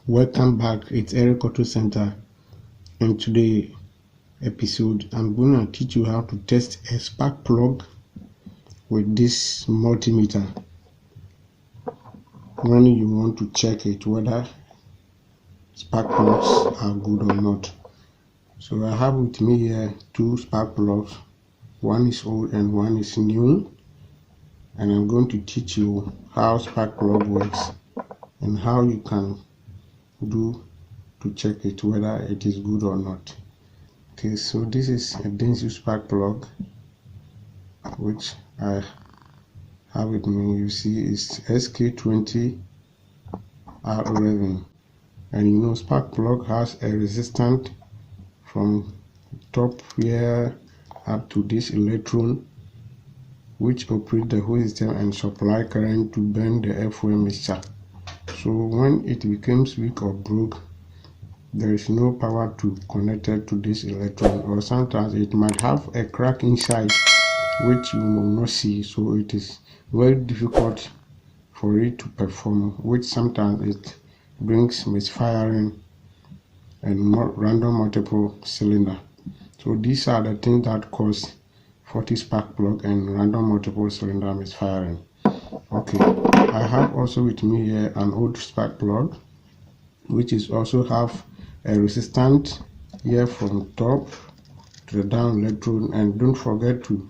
Welcome back, it's Eric Auto Center. In today's episode, I'm going to teach you how to test a spark plug with this multimeter when you want to check it whether spark plugs are good or not. So I have with me here two spark plugs. One is old and one is new, and I'm going to teach you how spark plug works and how you can do to check it whether it is good or not. Okay, so this is a dense spark plug which I have with me. You see it's SK20R11, and you know spark plug has a resistance from top here up to this electrode which operate the whole system and supply current to burn the FOM mixture. So when it becomes weak or broke, there is no power to connected to this electrode, or sometimes it might have a crack inside which you will not see, so it is very difficult for it to perform, which sometimes it brings misfiring and random multiple cylinder. So these are the things that cause faulty spark plug and random multiple cylinder misfiring. Okay, I have also with me here an old spark plug which is also have a resistance here from top to the down electrode. And don't forget to,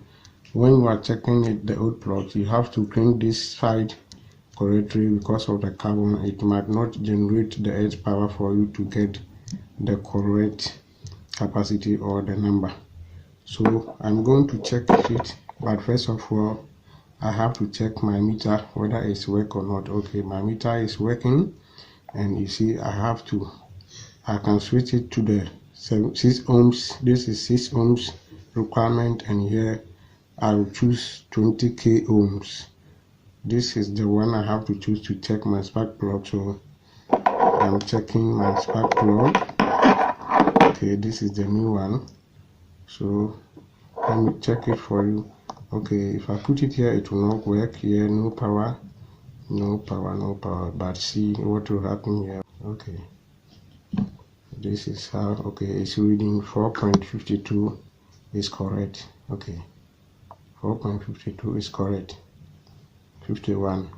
when you are checking it, the old plugs, you have to clean this side correctly because of the carbon. It might not generate the edge power for you to get the correct capacity or the number. So I'm going to check it, but first of all I have to check my meter whether it's work or not. Okay, my meter is working, and you see I can switch it to the 6 ohms. This is 6 ohms requirement, and here I will choose 20k ohms. This is the one I have to choose to check my spark plug. So I'm checking my spark plug. Okay, this is the new one, so let me check it for you. Okay, if I put it here, it will not work. Here, no power, but see what will happen here. Okay, this is how. Okay, it's reading 4.52 is correct. Okay, 4.52 is correct. 51,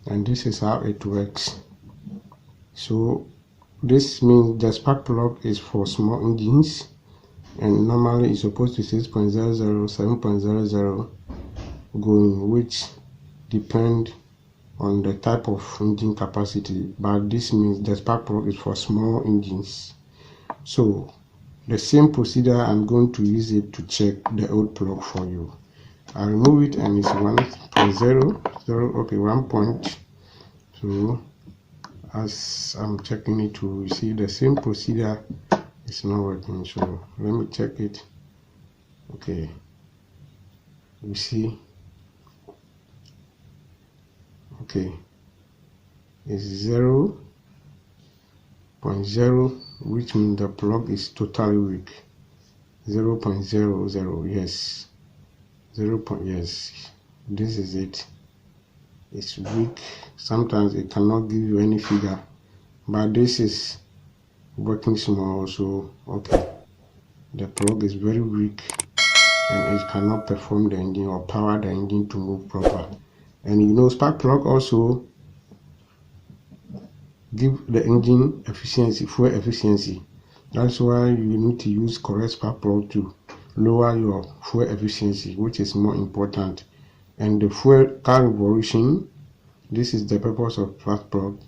and this is how it works. So this means the spark plug is for small engines, and normally it's supposed to 6.00, 7.00 going, which depend on the type of engine capacity, but this means the spark plug is for small engines. So the same procedure, I'm going to use it to check the old plug for you. I remove it and it's 1.00. Okay, 1 point. So as I'm checking it, to see the same procedure is not working. So let me check it. Okay, you see, okay, it's 0.0, which means the plug is totally weak. 0.00, yes, 0. Yes, this is it. It's weak. Sometimes it cannot give you any figure, but this is working small. So okay, the plug is very weak and it cannot perform the engine or power the engine to move proper. And you know, spark plug also give the engine efficiency, fuel efficiency. That's why you need to use correct spark plug to lower your fuel efficiency, which is more important. And the fuel car revolution, this is the purpose of spark plug.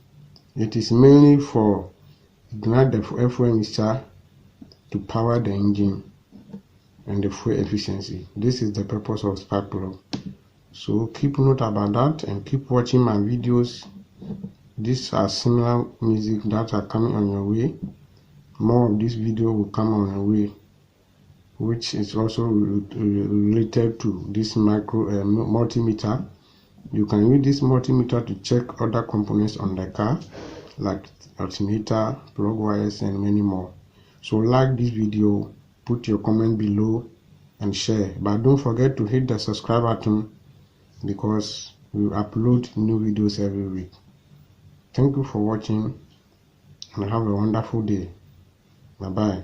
It is mainly for ignite the FOM mixture to power the engine and the fuel efficiency. This is the purpose of spark plug. So keep note about that and keep watching my videos. These are similar music that are coming on your way. More of this video will come on your way, which is also related to this multimeter. You can use this multimeter to check other components on the car, like alternator, plug wires, and many more. So like this video, put your comment below and share, but don't forget to hit the subscribe button because we upload new videos every week. Thank you for watching. and have a wonderful day. Bye bye.